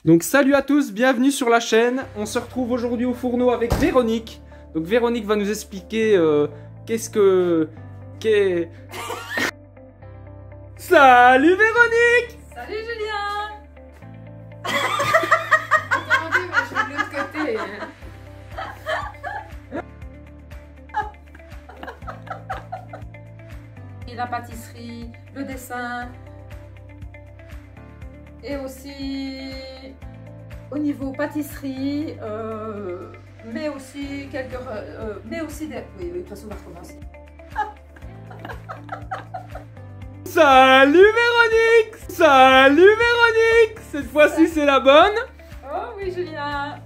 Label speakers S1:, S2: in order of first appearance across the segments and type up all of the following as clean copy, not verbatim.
S1: Donc salut à tous, bienvenue sur la chaîne. On se retrouve aujourd'hui au fourneau avec Véronique. Donc Véronique va nous expliquer qu'est... Salut Véronique.
S2: Salut Julien. Attendez, mais je suis de l'autre côté. La pâtisserie, le dessin et aussi au niveau pâtisserie, mais aussi quelques, mais aussi des... Oui, de toute façon on va recommencer.
S1: Salut Véronique. Salut Véronique. Cette fois-ci c'est la bonne.
S2: Oh oui Julien.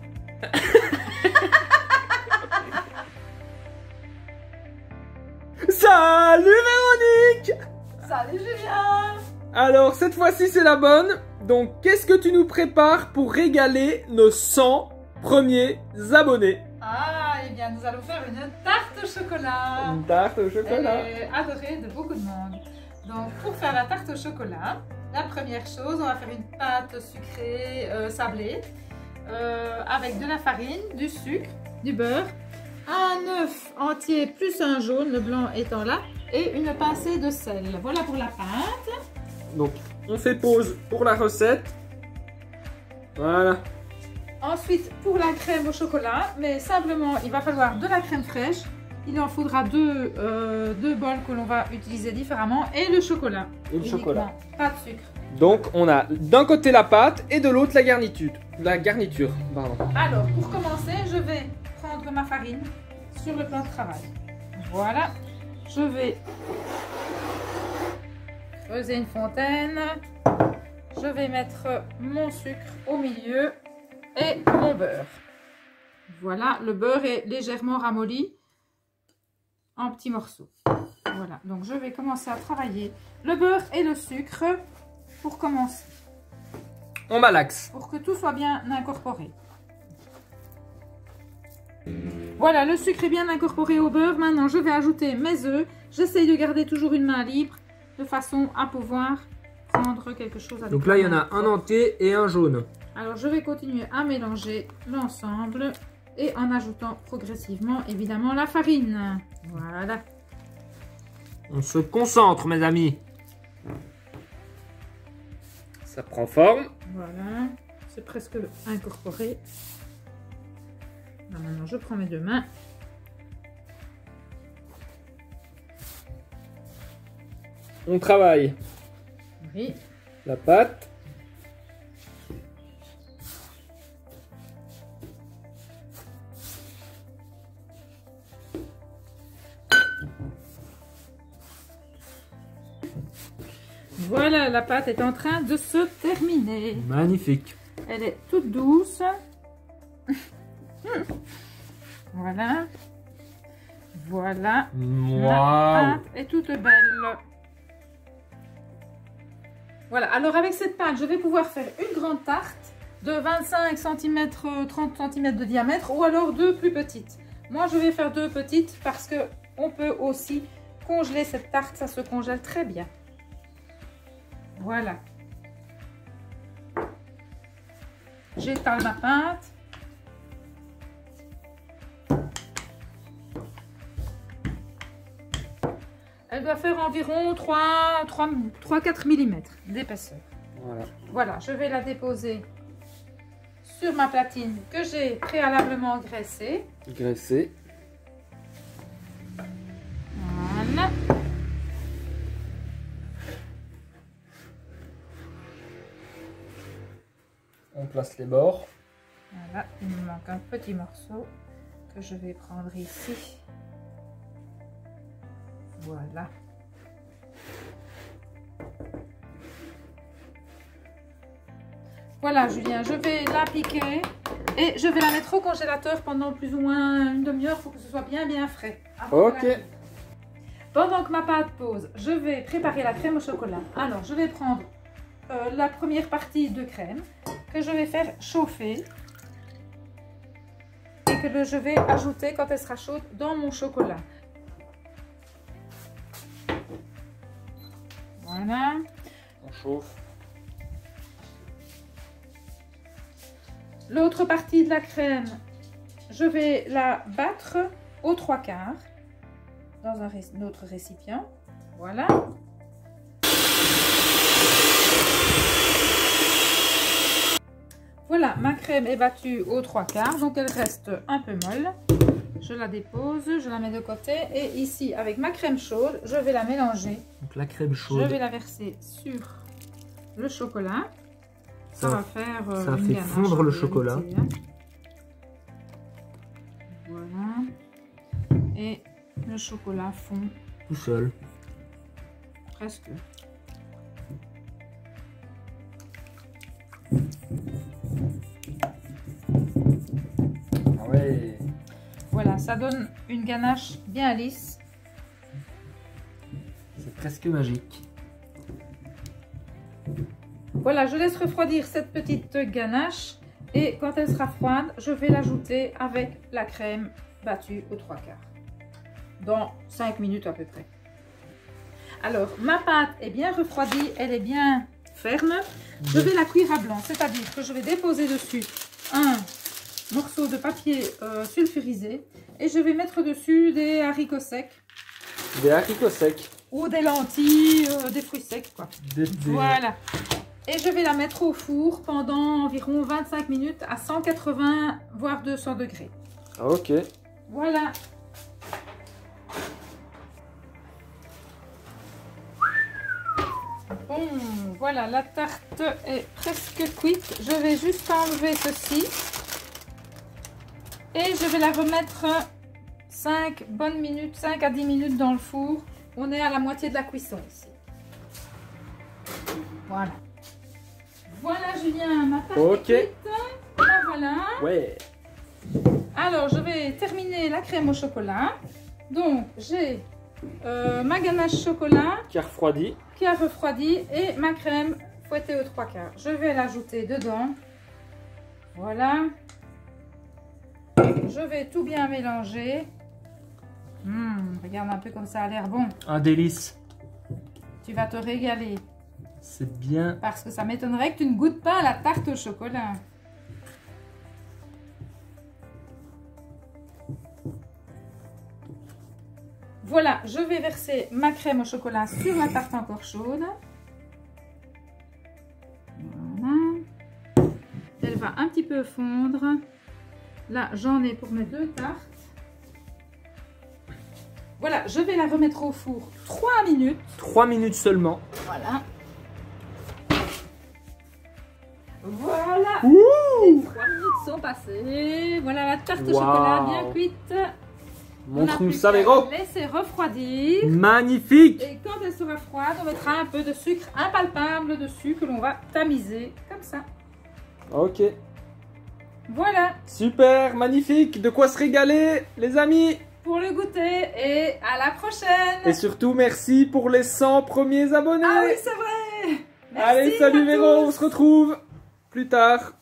S1: Salut Véronique.
S2: Salut Julien.
S1: Alors cette fois-ci c'est la bonne. Donc qu'est-ce que tu nous prépares pour régaler nos 100 premiers abonnés?
S2: Ah, et bien nous allons faire une tarte au chocolat.
S1: Une tarte au chocolat.
S2: Elle est adorée de beaucoup de monde. Donc pour faire la tarte au chocolat, la première chose, on va faire une pâte sucrée sablée avec de la farine, du sucre, du beurre, un œuf entier plus un jaune, le blanc étant là, et une pincée de sel. Voilà pour la pâte.
S1: Donc on fait pause pour la recette. Voilà.
S2: Ensuite pour la crème au chocolat, mais simplement il va falloir de la crème fraîche. Il en faudra deux bols que l'on va utiliser différemment et le chocolat.
S1: Et le chocolat.
S2: Pas de sucre.
S1: Donc on a d'un côté la pâte et de l'autre la garniture. La garniture, pardon.
S2: Alors pour commencer, je vais prendre ma farine sur le plan de travail. Voilà. Je vais creuser une fontaine. Je vais mettre mon sucre au milieu et mon beurre. Voilà, le beurre est légèrement ramolli en petits morceaux. Voilà, donc je vais commencer à travailler le beurre et le sucre pour commencer.
S1: On malaxe.
S2: Pour que tout soit bien incorporé. Voilà, le sucre est bien incorporé au beurre. Maintenant, je vais ajouter mes œufs. J'essaye de garder toujours une main libre de façon à pouvoir prendre quelque chose avec.
S1: Donc là, il y en a un entier et un jaune.
S2: Alors, je vais continuer à mélanger l'ensemble et en ajoutant progressivement, évidemment, la farine. Voilà.
S1: On se concentre, mes amis. Ça prend forme.
S2: Voilà, c'est presque incorporé. Là, maintenant, je prends mes deux mains.
S1: On travaille
S2: Oui.
S1: la pâte.
S2: Voilà, la pâte est en train de se terminer.
S1: Magnifique.
S2: Elle est toute douce. Voilà. Voilà.
S1: Waouh.
S2: La pâte est toute belle. Voilà, alors avec cette pâte, je vais pouvoir faire une grande tarte de 25 cm, 30 cm de diamètre ou alors deux plus petites. Moi, je vais faire deux petites parce que on peut aussi congeler cette tarte, ça se congèle très bien. Voilà. J'étale ma pâte. Elle doit faire environ 3-4 mm d'épaisseur.
S1: Voilà.
S2: Voilà, je vais la déposer sur ma platine que j'ai préalablement graissée.
S1: Graissé.
S2: Voilà.
S1: On place les bords.
S2: Voilà, il me manque un petit morceau que je vais prendre ici. Voilà. Voilà, Julien, je vais l'appliquer et je vais la mettre au congélateur pendant plus ou moins une demi-heure pour que ce soit bien frais.
S1: Ok.
S2: Pendant que ma pâte pose, je vais préparer la crème au chocolat. Alors, je vais prendre la première partie de crème que je vais faire chauffer et que je vais ajouter quand elle sera chaude dans mon chocolat. Voilà.
S1: On chauffe.
S2: L'autre partie de la crème, je vais la battre aux 3/4 dans un autre récipient. Voilà. Voilà, ma crème est battue aux 3/4, donc elle reste un peu molle. Je la dépose, je la mets de côté et ici avec ma crème chaude, je vais la mélanger.
S1: Donc la crème chaude.
S2: Je vais la verser sur le chocolat. Ça va faire
S1: ça fait fondre le chocolat.
S2: Voilà. Et le chocolat fond
S1: tout seul.
S2: Presque.
S1: Ouais.
S2: Voilà, ça donne une ganache bien lisse.
S1: C'est presque magique.
S2: Voilà, je laisse refroidir cette petite ganache et quand elle sera froide, je vais l'ajouter avec la crème battue aux 3/4. Dans 5 minutes à peu près. Alors, ma pâte est bien refroidie, elle est bien ferme. Je vais la cuire à blanc, c'est-à-dire que je vais déposer dessus un morceau de papier sulfurisé et je vais mettre dessus des haricots secs.
S1: Des haricots secs.
S2: Ou des lentilles, des fruits secs quoi. Voilà. Et je vais la mettre au four pendant environ 25 minutes à 180 voire 200 degrés.
S1: Ok.
S2: Voilà. Bon, voilà, la tarte est presque cuite. Je vais juste enlever ceci. Et je vais la remettre 5 bonnes minutes, 5 à 10 minutes dans le four. On est à la moitié de la cuisson ici. Voilà. Voilà Julien, ma tarte est cuite. La voilà.
S1: Ouais.
S2: Alors, je vais terminer la crème au chocolat. Donc, j'ai ma ganache chocolat
S1: qui a refroidi.
S2: Et ma crème fouettée aux 3/4. Je vais l'ajouter dedans. Voilà. Je vais tout bien mélanger. Regarde un peu comme ça a l'air bon.
S1: Un délice.
S2: Tu vas te régaler.
S1: C'est bien.
S2: Parce que ça m'étonnerait que tu ne goûtes pas à la tarte au chocolat. Voilà, je vais verser ma crème au chocolat sur la tarte encore chaude. Voilà. Elle va un petit peu fondre. Là, j'en ai pour mes 2 tartes. Voilà, je vais la remettre au four 3 minutes.
S1: 3 minutes seulement.
S2: Voilà. Voilà.
S1: Ouh.
S2: 3 minutes sont passées. Voilà la tarte au chocolat bien cuite.
S1: Montre-nous ça, Véro.
S2: Laisser refroidir.
S1: Magnifique.
S2: Et quand elle sera froide, on mettra un peu de sucre impalpable dessus que l'on va tamiser comme ça.
S1: Ok.
S2: Voilà.
S1: Super, magnifique. De quoi se régaler, les amis.
S2: Pour le goûter et à la prochaine.
S1: Et surtout, merci pour les 100 premiers abonnés.
S2: Ah oui, c'est vrai. Merci
S1: Allez, salut Véro, on se retrouve plus tard.